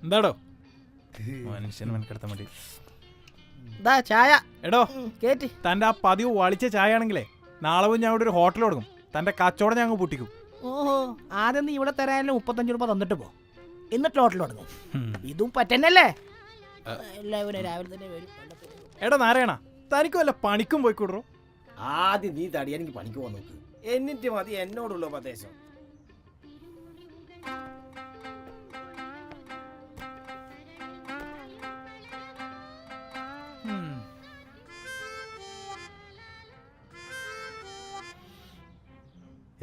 എന്താടോ മനുഷ്യൻ മെനക്കെടുത്താൻ വേണ്ടി ചായ എടോ കേറ്റി. തന്റെ ആ പതിവ് വളിച്ച ചായ ആണെങ്കിലേ നാളെ ഞാൻ ഇവിടെ ഒരു ഹോട്ടൽ തുടങ്ങും. തന്റെ കച്ചവടം ഞങ്ങൾ പൊട്ടിക്കും. ഓഹോ, ആദ്യം നീ ഇവിടെ തരാനും 35 രൂപ തന്നിട്ട് പോ, എന്നിട്ട് ഹോട്ടൽ തുടങ്ങും. ഇതും പറ്റന്നല്ലേ? എല്ലാവരും രാവിലെ തന്നെ വരും. എടാ നാരായണ, തനിക്ക് വല്ല പണിക്കും പോയിക്കൂടോ? ആദ്യം നീ തടി, എനിക്ക് പണിക്ക് പോകാൻ നോക്ക്. എന്നിട്ട് മതി എന്നോടുള്ള ഉപദേശം.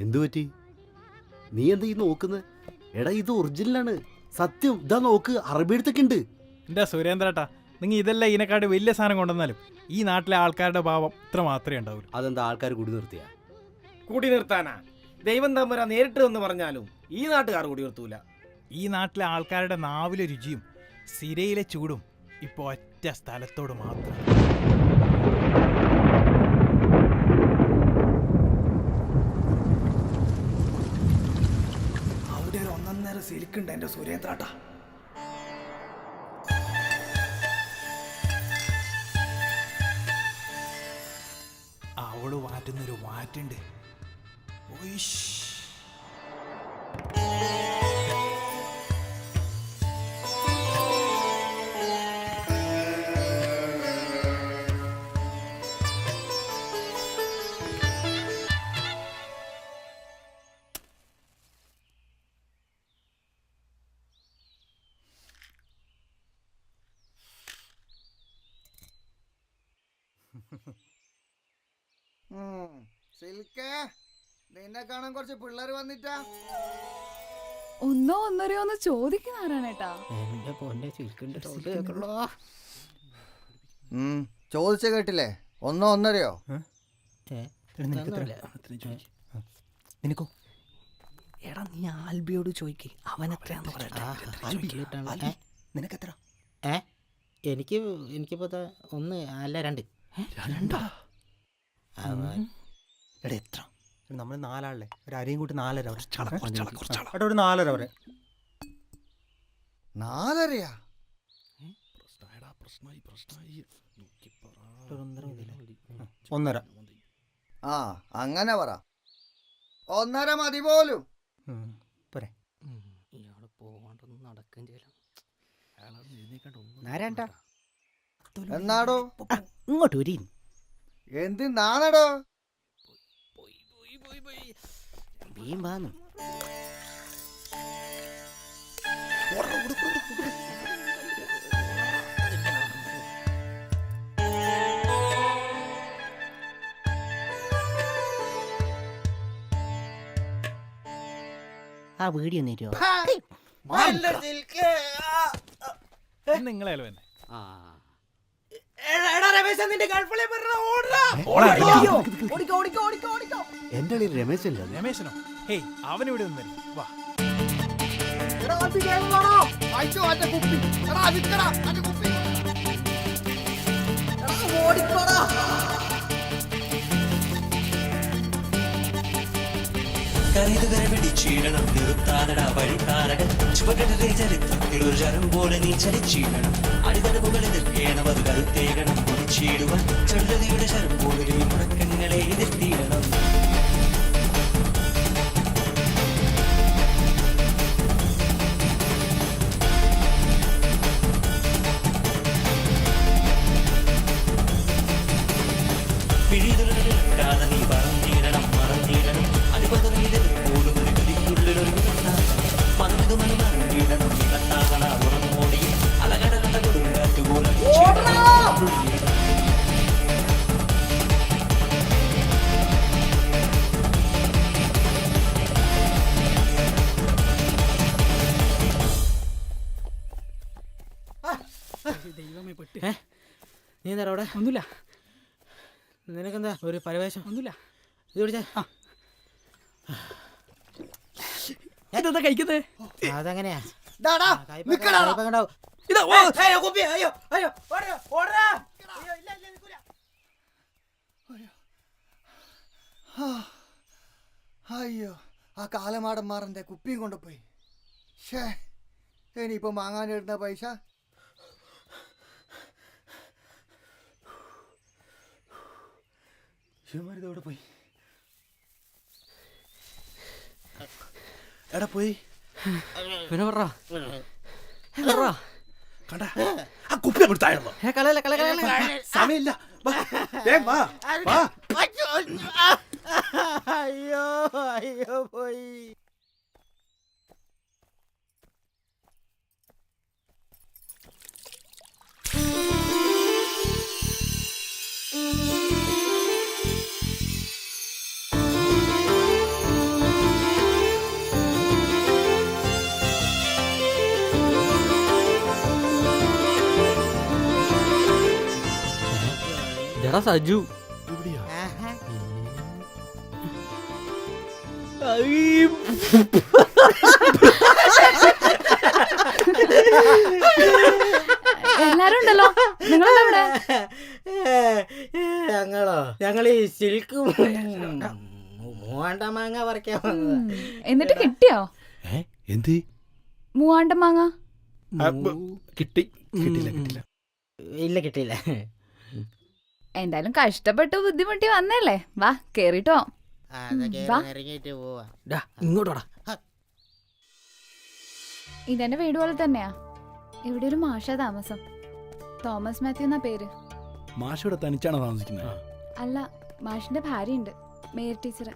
എന്തു പറ്റി? നീ എന്താ ഈ നോക്കുന്നത്? എടാ ഇത് ഒറിജിനലാണ്, സത്യം. ഇതാ നോക്ക്, അറബി എഴുത്തൊക്കെ ഉണ്ട്. എന്റെ സുരേന്ദ്രേട്ടാ, നിങ്ങൾ ഇതെല്ലാം ഇതിനെക്കാട്ട് വലിയ സാധനം കൊണ്ടുവന്നാലും ഈ നാട്ടിലെ ആൾക്കാരുടെ ഭാവം ഇത്ര മാത്രമേ ഉണ്ടാവൂ. അതെന്താ ആൾക്കാർ കൂടി നിർത്തിയാ? കൂടി നിർത്താനാ? ദൈവം തമ്പുരാ നേരിട്ട് എന്ന് പറഞ്ഞാലും ഈ നാട്ടുകാർ കൂടി നിർത്തൂല. ഈ നാട്ടിലെ ആൾക്കാരുടെ നാവിലെ രുചിയും സിരയിലെ ചൂടും ഇപ്പൊ ഒറ്റ സ്ഥലത്തോട് മാത്രം. അവിടെ ഒരു ഒന്നൊന്നര സിൽക്കുണ്ട് എന്റെ സുരേന്ദ്രാട്ടാ. അവള് മാറ്റുന്നൊരു മാറ്റുണ്ട്. സിൽക്കേ, നിന്നെ കാണാൻ കുറച്ച് പിള്ളേർ വന്നിട്ടാ. ഒന്നോ ഒന്നരയോ ഒന്ന് ചോദിക്കുന്നാരാണേട്ടാ. ചോദിച്ച കേട്ടില്ലേ? ഒന്നോ ഒന്നരയോ? നിനക്കോ? എടാ നീ ആൽബിയോട് ചോദിക്ക്, അവൻ എത്രയാന്ന് പറയട്ടെ. നിനക്കെത്ര? എനിക്കിപ്പോ 1 അല്ല 2. എടാ എത്ര? നമ്മൾ 4 ആളല്ലേ, ഒരു അരയും കൂട്ടി 4.5. ഒരു 4.5 വരെ. 4.5? ഒന്നര. ആ അങ്ങനെ പറ. 1.5 മതി പോലും. പോരെ. ഇയാള് പോവാണ്ടൊന്നും നടക്കുകയും ചെയ്യല. എന്നാടോ ഇങ്ങോട്ട് വരീ. എന്തിനാണടോ? ആ വീഡിയോ നേരോ? നിങ്ങളായാലും തന്നെ എന്റെ അളിയൻ രമേശല്ലേ? രമേശനോ? ഹേയ്, അവനിവിടെ ഒന്നും വാ. കരയിടുകരപിടിച്ചിടണം, നിർത്താനട വഴിക്കാരകൻ ചുവകടലെ ചരിത്രത്തിൽ ഒരു ജനം പോലെ നീ ചലിച്ചിടണം. അടിതടവുകളിൽ നിൽക്കേണം, അത് കരുത്തേകണം കുടിച്ചിടുവാൻ ചൊല്ലതിയുടെ ശരം പോലെ മുടക്കങ്ങളെ എതിർത്തിടണം. പിഴിതുരണ്ടാതെ നീ പറഞ്ഞിടണം, മറന്നിടണം. അടിപതറിയത് പോലും ഒരു കടിക്കുള്ളിലൊരു മറന്നു മറിഞ്ഞിടണം. ഇടത്താകണ ഉറങ്ങോടി അലകടകട കൊടുങ്കാറ്റുപോലെ നീ എന്താ അവിടെ? ഒന്നുമില്ല. നിനക്കെന്താ ഒരു പരിവേഷം? ഒന്നുമില്ല. ഇത് പിടിച്ചാ. ഇതെന്താ കഴിക്കുന്നത്? അതങ്ങനെയാ. അയ്യോ, ആ കാലമാടന്മാരന്റെ കുപ്പിയും കൊണ്ടുപോയി. ഷേ, ഇനിയിപ്പോ വാങ്ങാനിടുന്ന പൈസ ഇവന്മാരിതെവിടെ പോയി? എടാ പോയി പിന്നെ പറ കണ്ട ആ കുപ്പി അങ്ങോട്ട് താഴെ സമയമില്ല. വാ, വേഗം വാ, വാ. അയ്യോ അയ്യോ പോയി. എടാ സജു, ഇവിടെയാ? എല്ലാരും ഉണ്ടല്ലോ, നിങ്ങളെവിടെ? ഞങ്ങൾ ഈ സിൽക്ക് മൂവാണ്ട മാങ്ങ പറിക്കാൻ വന്നതാ. എന്നിട്ട് കിട്ടിയോ എന്ത് മൂവാണ്ട മാങ്ങ? കിട്ടി? കിട്ടില്ല. ഇല്ല കിട്ടിയില്ല. എന്തായാലും കഷ്ടപ്പെട്ട് ബുദ്ധിമുട്ടി വന്നല്ലേ, വാ കേറിട്ടോ. വാ. ഇറങ്ങിയിട്ട് പോവാ. ഇങ്ങോട്ടോടാ. ഇതെന്റെ വീട് പോലെ തന്നെയാ. ഇവിടെ ഒരു മാഷ താമസം. തോമസ് മാത്യു എന്നാ പേര്. മാഷിവിടെ തനിച്ചാണോ താമസിക്കുന്നത്? അല്ല, മാഷിന്റെ ഭാര്യയുണ്ട്, മേയർ ടീച്ചർ.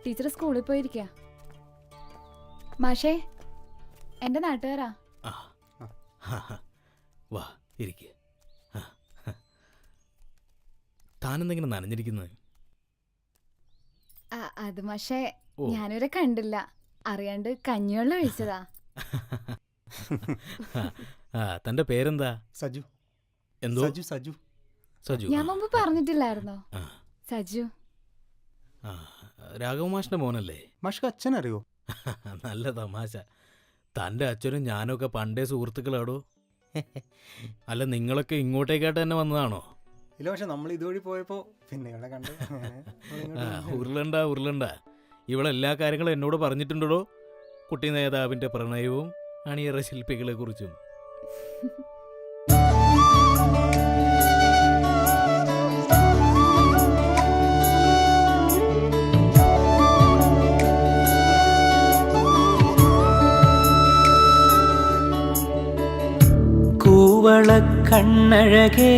ടീച്ചർ സ്കൂളിൽ പോയിരിക്കുക. മാഷേ, എന്റെ നാട്ടുകാരാ. വാ ഇരിക്ക. താനെന്തെങ്കിലും നനഞ്ഞിരിക്കുന്നത്? അത് മാഷേ, ഞാനിവരെ കണ്ടില്ല, അറിയാണ്ട് കഞ്ഞിവെള്ളം ഒഴിച്ചതാ. തന്റെ പേരെന്താ? സജു. എന്തോ? സജു. സജു. ഞാൻ മുമ്പ് പറഞ്ഞിട്ടില്ലായിരുന്നോ? ആ. സജു. രാഘവ മാഷിന്റെ മോനല്ലേ? മാഷ്ക്ക് അച്ഛനറിയോ? നല്ല തമാശ. തന്റെ അച്ഛനും ഞാനൊക്കെ പണ്ടേ സുഹൃത്തുക്കളാടോ. അല്ല, നിങ്ങളൊക്കെ ഇങ്ങോട്ടേക്കായിട്ട് തന്നെ വന്നതാണോ? ഇല്ല, പക്ഷെ നമ്മൾ ഇതുവഴി പോയപ്പോ പിന്നെ ഇവിടെ കണ്ടു. ഉരുളണ്ട. ഇവളെല്ലാ കാര്യങ്ങളും എന്നോട് പറഞ്ഞിട്ടുണ്ടോ? കുട്ടി നേതാവിന്റെ പ്രണയവും അണിയറ ശില്പികളെ കുറിച്ചും. കൂവളക്കണ്ണഴകേ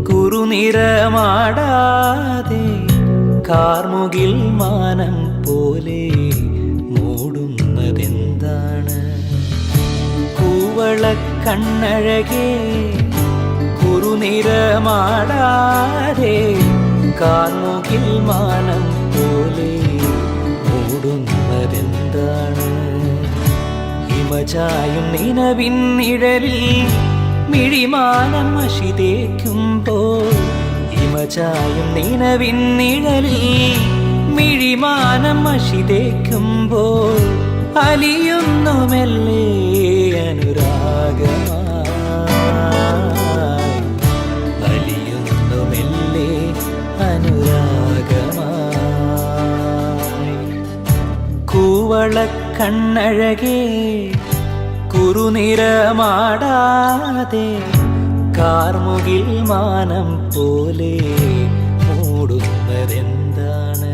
കുറുനിറമാടാതെ കാർമുകിൽ മാനം പോലെ മൂടുന്നതെന്താണ്? കൂവളക്കണ്ണഴകേ കുറുനിറമാടാതെ കാർമുകിൽ മാനം പോലെ മൂടുന്നതെന്താണ്? ഹിമചായും നിലവിൻ നിഴലിൽ മിഴിമാനം മഷിതേക്കുമ്പോൾ, ഹിമചായും നിലവിൻ നിഴലിൽ മിഴിമാനം മഷിതേക്കുമ്പോൾ അലിയുന്നു മെല്ലെ അനുരാഗമായി, അലിയുന്നു മെല്ലെ അനുരാഗമായി. കൂവളക്കണ്ണഴകേ കുറുനിറമാടാതെ കാർമുകിൽ മാനം പോലെ മൂടുന്നതെന്താണ്?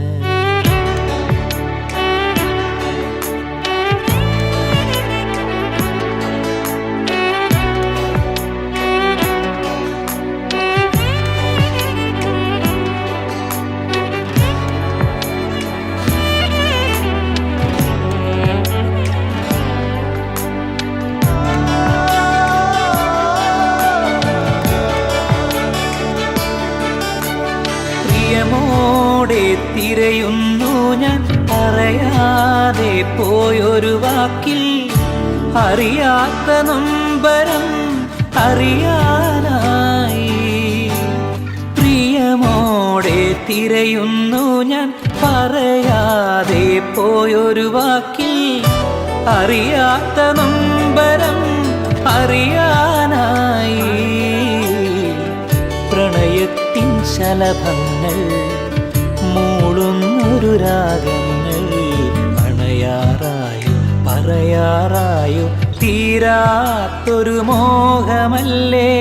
തിരയുന്നു ഞാൻ പറയാതെ പോയൊരു വാക്കിൽ, അറിയാത്ത നൊമ്പരം അറിയാനായി. പ്രിയമോടെ തിരയുന്നു ഞാൻ പറയാതെ പോയൊരു വാക്കിൽ, അറിയാത്ത നൊമ്പരം അറിയാനായി. പ്രണയത്തിൻ ശലഭങ്ങൾ മൂളുന്നൊരു രാഗങ്ങൾ അണയാറായോ പറയാറായോ തീരാത്തൊരു മോഹമല്ലേ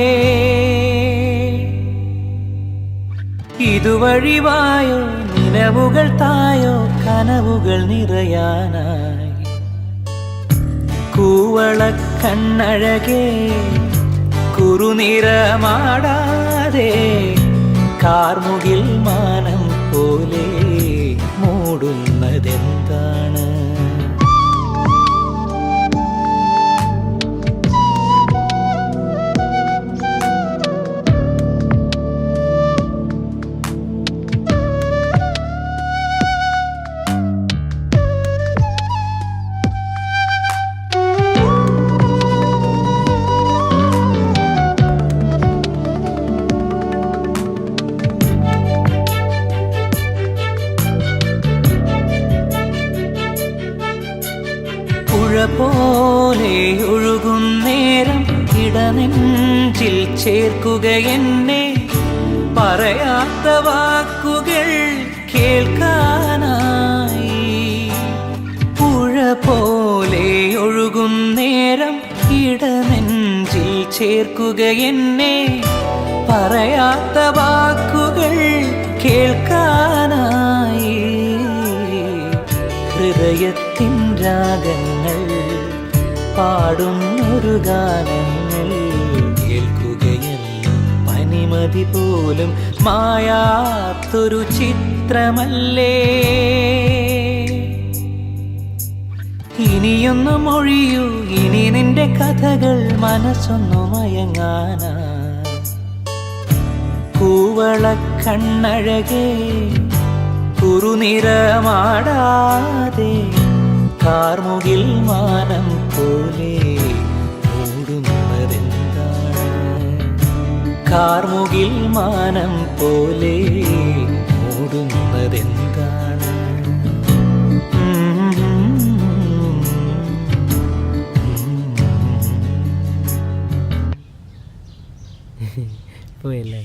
ഇതുവഴിവായോ നിലവുകൾ തായോ കനവുകൾ നിറയാനായി കൂവളക്കണ്ണഴകേ കുറുനിറമാടാതെ കാർമുകിൽ മാനം പോലെ മൂടുന്നതെന്താണ് പോലെ ഒഴുകുന്നേരം ഇടനെഞ്ചിൽ ചേർക്കുക എന്നെ പറയാത്ത വാക്കുകൾ കേൾക്കാനായി പുഴ പോലെ ഒഴുകുന്നേരം ഇടനെഞ്ചിൽ ചേർക്കുക എന്നെ പറയാത്ത വാക്കുകൾ കേൾക്കാനായി ഹൃദയത്തിൻ രാഗങ്ങൾ പാടുന്നൊരു ഗാനങ്ങൾ കേൾക്കുകയല്ലോ പനിമതി പോലും മായാത്തൊരു ചിത്രമല്ലേ ഇനിയൊന്നു മൊഴിയൂ ഇനി നിന്റെ കഥകൾ മനസ്സൊന്നു മയങ്ങാനാ കൂവളക്കണ്ണഴകേ കുറുനിറമാടാതെ കാർമുകിൽ മാനം പോലെ മൂടുന്നതെന്താണ് കാർമുകിൽ മാനം പോലെ മൂടുന്നതെന്താണ് പോയല്ലേ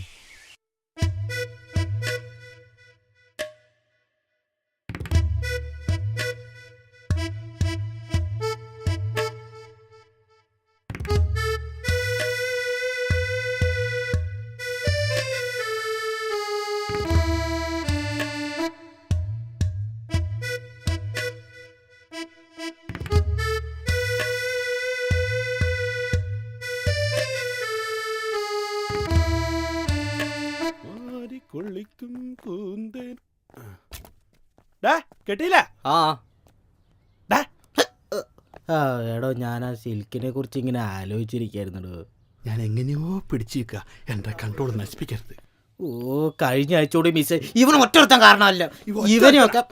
കൊള്ളിക്കും കൂന്തേൻ കേട്ടില്ല ആ എടോ ഞാൻ ആ സിൽക്കിനെ കുറിച്ച് ഇങ്ങനെ ആലോചിച്ചിരിക്കായിരുന്നടോ. ഞാൻ എങ്ങനെയോ പിടിച്ചിരിക്കുക എന്റെ കൺട്രോൾ നശിപ്പിക്കരുത്. ഓ കഴിഞ്ഞ ആഴ്ചയോട് മിസ് ഇവന് ഒറ്റൊരുത്തൻ കാരണമല്ല ഇവനെയൊക്കെ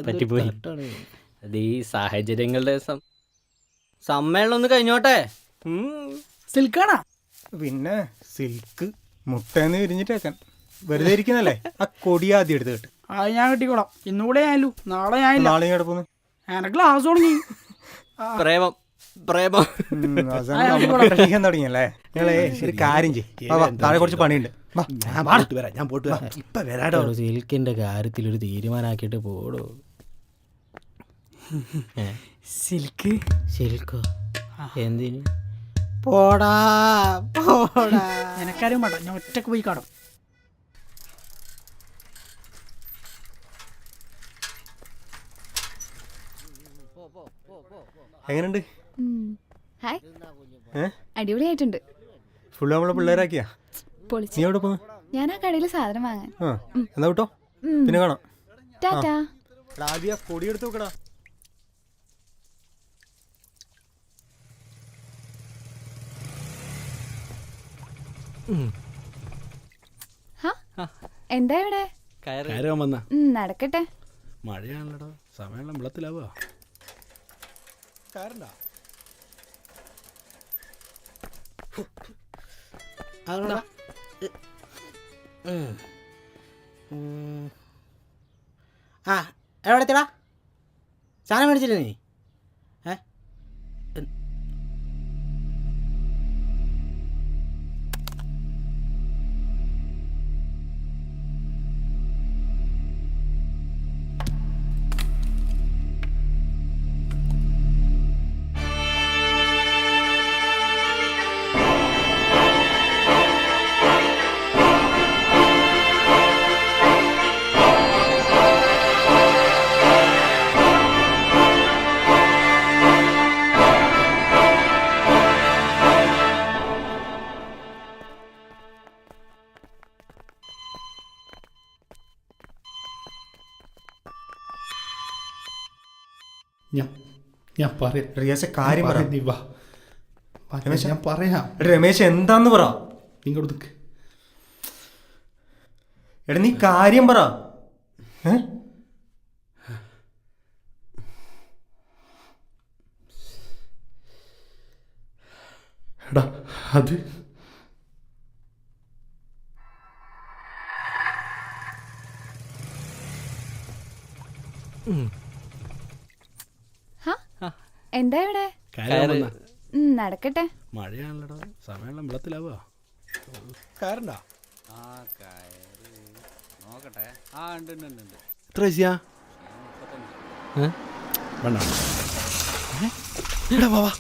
പറ്റിപ്പോയി. അത് ഈ സാഹചര്യങ്ങളുടെ സമ്മേളനം ഒന്ന് കഴിഞ്ഞോട്ടെ. സിൽക്കാണാ പിന്നെ സിൽക്ക് മുട്ടേന്ന് വിരിഞ്ഞിട്ടേക്കാൻ വെറുതെ ഇരിക്കുന്നല്ലേ ആ കൊടിയാദ്യം എടുത്ത് കേട്ട് അത് ഞാൻ കിട്ടിക്കോളാം. ഇന്നുകൂടെ ഞാനു നാളെ ഞാനില്ല. നാളെ കിടക്കുന്നു എനക്ക് ക്ലാസ് തുടങ്ങി. പ്രേമം പ്രേമം പഠിക്കാൻ തുടങ്ങിയല്ലേ. നിങ്ങളെ ഒരു കാര്യം ചെയ്യും താഴെ കുറച്ച് പണിയുണ്ട്. ഞാൻ പോട്ട് വരാം. ഇപ്പൊ വരാടോ. സിൽക്കിന്റെ കാര്യത്തിൽ ഒരു തീരുമാനാക്കിയിട്ട് പോടോ. സിൽക്ക് സിൽക്കോ എന്തിന്? പോടാ പോടാ എനക്കാരും വേണ്ട, ഞാൻ ഒറ്റക്ക് പോയി കാണും. എങ്ങനെയുണ്ട്? ഹായ് ഏ അടിപൊളിയായിട്ടുണ്ട്. ഫുള്ള് നമ്മളെ പിള്ളേരാക്കിയാ. പൊളിച്ച്. നീ എവിടെ പോന്ന്? ഞാൻ ആ കടയിൽ സാധനം വാങ്ങാൻ. ആ എന്നാ വിട്ടോ, പിന്നെ കാണാം. ടാറ്റാ. ആദ്യ കൊടി എടുത്ത് നോക്കടാ. എന്താ ഇവിടെ? കയറാൻ വന്ന നടക്കട്ടെ. മഴയാണല്ലോ, സമയം വെള്ളത്തിലാവുക. ആ എവിടെത്തിടാ സാധനം മേടിച്ചില്ലേ നീ? ഞാൻ പറയാം റിയാസ കാര്യം പറ. നീ വാ രമേശ്, ഞാൻ പറയാം. എടാ രമേശ് എന്താന്ന് പറ. ഇങ്ങോട്ട് നിൽക്ക്. എടാ നീ കാര്യം പറ. എടാ അത് എന്താ ഇവിടെ? നടക്കട്ടെ. മഴയാണല്ലോടാ, സമയം വെള്ളത്തിലാവാ. കയറണ്ട. നോക്കട്ടെ. എത്ര പൈസയാ? വേണ്ട. എടാ വാ വാ.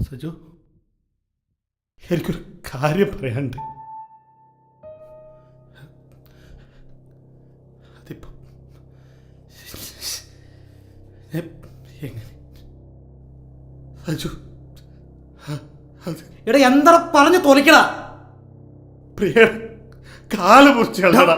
സജു, എനിക്കൊരു കാര്യം പറയാനുണ്ട്. അതിപ്പോ എങ്ങനെ സജു? എടാ എന്താ പറഞ്ഞു തോലിക്കടാ. പ്രിയ കാല് മുറിച്ച് കളടാ.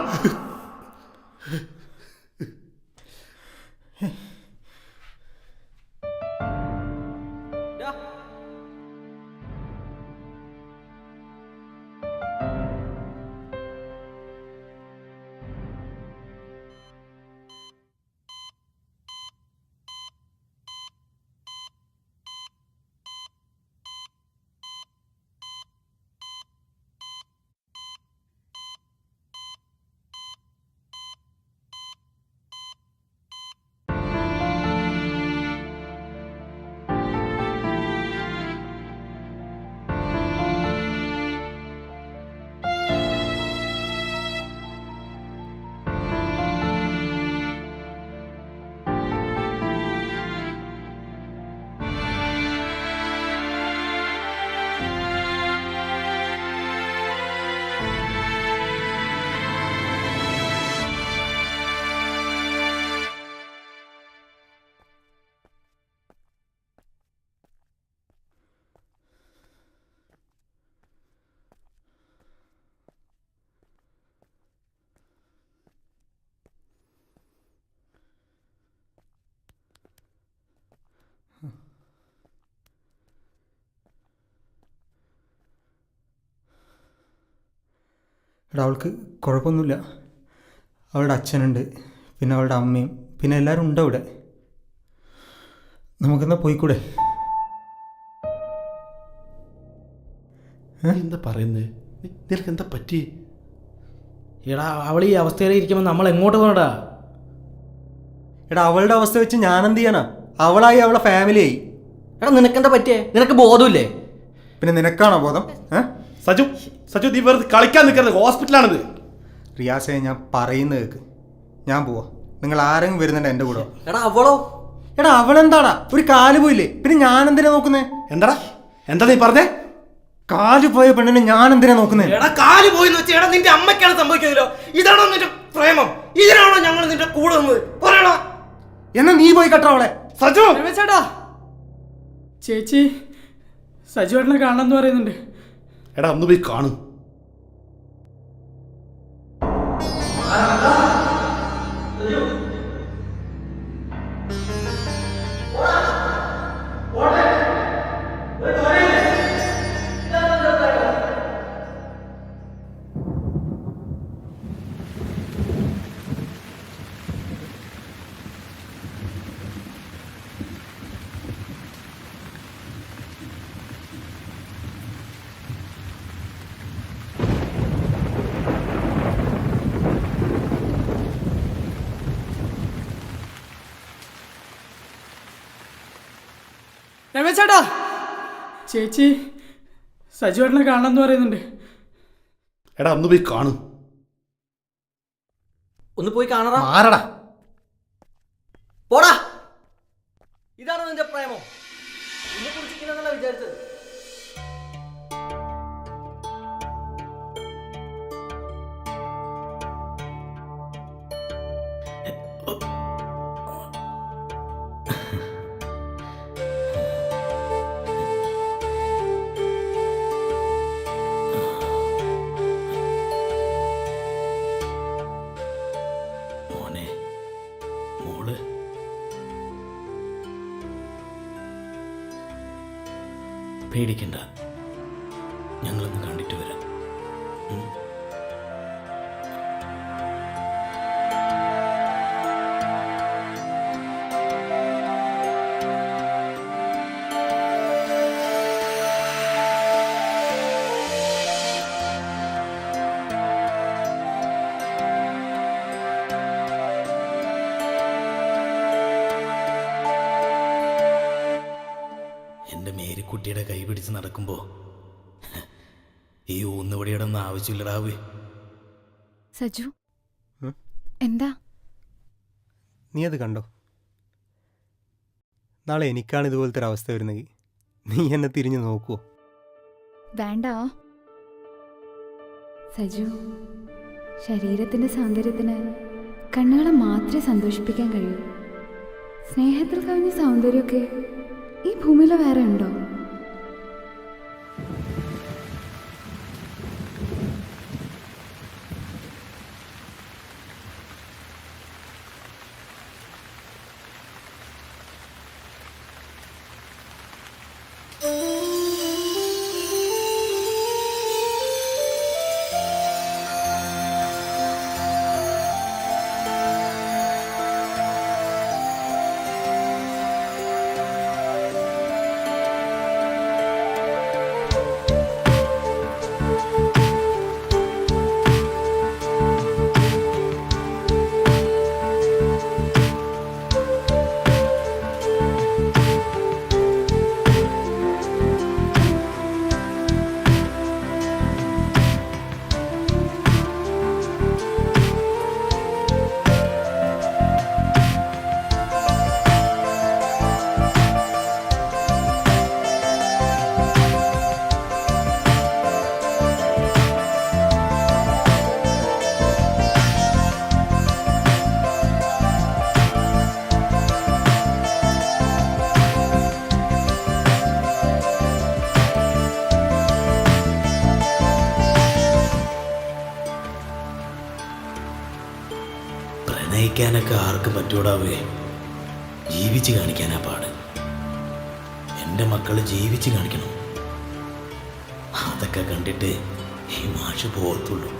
എടാ അവൾക്ക് കുഴപ്പമൊന്നുമില്ല. അവളുടെ അച്ഛനുണ്ട്, പിന്നെ അവളുടെ അമ്മയും, പിന്നെ എല്ലാവരും ഉണ്ട് അവിടെ. നമുക്കെന്നാ പോയിക്കൂടെ? എന്താ പറയുന്നത്? നിനക്ക് എന്താ പറ്റി? എടാ അവൾ ഈ അവസ്ഥയിൽ ഇരിക്കുമ്പോൾ നമ്മൾ എങ്ങോട്ട് പോകണടാ? എടാ അവളുടെ അവസ്ഥ വെച്ച് ഞാനെന്ത് ചെയ്യാനാ? അവളായി അവളെ ഫാമിലിയായി. എടാ നിനക്കെന്താ പറ്റിയേ? നിനക്ക് ബോധമില്ലേ? പിന്നെ നിനക്കാണോ ബോധം? സജു, സജു നീ വെറുതെ കളിക്കാൻ നിൽക്കരുത്, ഹോസ്പിറ്റലാണിത്. റിയാസെ ഞാൻ പറയുന്നത് കേൾക്ക്. ഞാൻ പോവാ. നിങ്ങൾ ആരെങ്കിലും വരുന്നുണ്ട് എൻ്റെ കൂടെ? എടാ അവളോ? എടാ അവളെന്താടാ ഒരു കാല് പോയില്ലേ? പിന്നെ ഞാൻ എന്തിനാ നോക്കുന്നേ? എന്താടാ എന്താ നീ പറഞ്ഞേ? കാല് പോയ പെണ്ണിനെ ഞാൻ എന്തിനാ നോക്കുന്നേ? എടാ കാല് പോയിന്ന് വെച്ചാൽ എടാ നിന്റെ അമ്മയ്ക്കാണ് സംഭവിക്കുന്നല്ലോ. ഇതാണോ നിന്റെ പ്രേമം? ഇതിനാണോ ഞങ്ങൾ നിന്റെ കൂടെ നിന്നത്? പറയടാ. എന്നാ നീ പോയി കട്ടോ അവളെ. സജു ചേട്ടാ, ചേച്ചി സജുവേട്ടനെ കാണാന്ന് പറയുന്നുണ്ട്. എടാ ഒന്ന് പോയി കാണും. രമേശേട്ടാ, ചേച്ചി സജുവേട്ടനെ കാണണമെന്ന് പറയുന്നുണ്ട്. എടാ ഒന്ന് പോയി കാണും. ഒന്ന് പോയി കാണാറാ. ആരടാ? പോടാ. ഇതാണോ നിന്റെ പ്രേമം? എന്നെ കുറിച്ചിട്ടില്ലെന്നല്ല വിചാരിച്ചത്. മോനെ, മോള് പേടിക്കണ്ട, ഞങ്ങളൊന്ന് കണ്ടിട്ട് വരാം. എൻ്റെ മേരിക്കുട്ടിയുടെ കൈ പിടിച്ച് നടക്കുമ്പോൾ ഈ ഊന്നുവടിയുടെ ഒന്നും ആവശ്യമില്ലടാവേ. സജു, എന്താ? നീ അത് കണ്ടോ? നാളെ എനിക്കാണ് ഇതുപോലത്തെ ഒരു അവസ്ഥ വരുന്നെങ്കിൽ നീ എന്നെ തിരിഞ്ഞു നോക്കുവോ? വേണ്ട സജു, ശരീരത്തിൻ്റെ സൗന്ദര്യത്തിന് കണ്ണുകളെ മാത്രമേ സന്തോഷിപ്പിക്കാൻ കഴിയൂ. സ്നേഹത്തിൽ കവിഞ്ഞ സൗന്ദര്യമൊക്കെ ഈ ഭൂമിയിൽ വേറെ ഉണ്ടോ? പ്രണയിക്കാനൊക്കെ ആർക്കും പറ്റൂടാവേ, ജീവിച്ച് കാണിക്കാനാ പാട്. എൻ്റെ മക്കൾ ജീവിച്ച് കാണിക്കണം. അതൊക്കെ കണ്ടിട്ട് ഈ മാഷ് പോകത്തുള്ളൂ.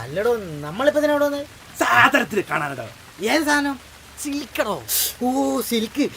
അല്ലടോ, നമ്മളിപ്പോ ഇതിനവിടെ വന്ന് സാധനത്തിന് കാണാനോ? ഏത് സാധനം? സിൽക്കടോ? ഓ സിൽക്ക്.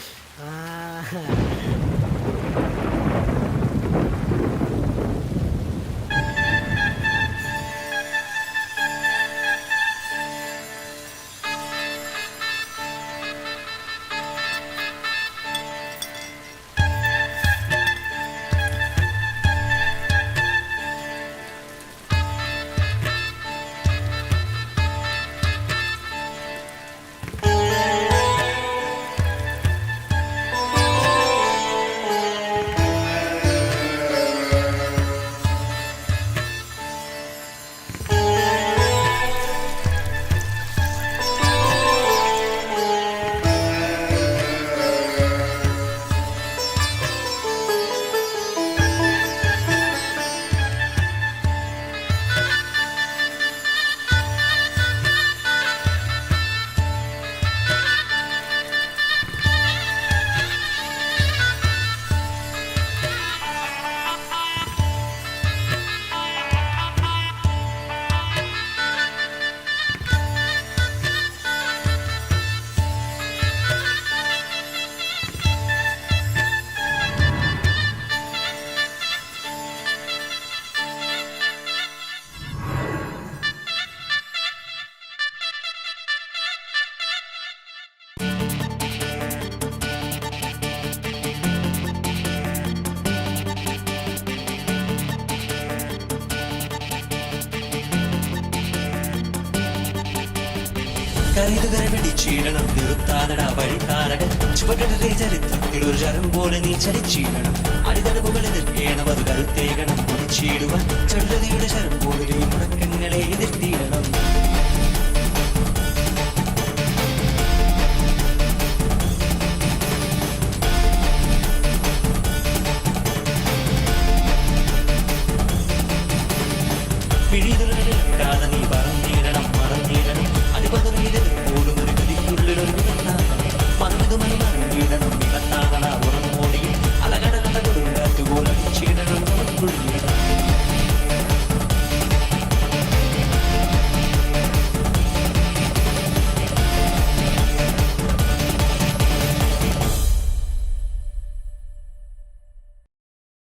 കരയുകരെ പിടിച്ചിടണം നിർത്താതട വഴിത്താരകൾ ചുവകടലെ ചരിത്രത്തിൽ ഒരു ചരം പോലെ നീ ചലിച്ചിടണം അടിതടവുകൾ എതിർക്കേണം അത് കരുത്തേകണം കുടിച്ചിടുവാൻ ചടുലതയുടെ ശരം പോലെ മുടക്കങ്ങളെ എതിർത്തിടണം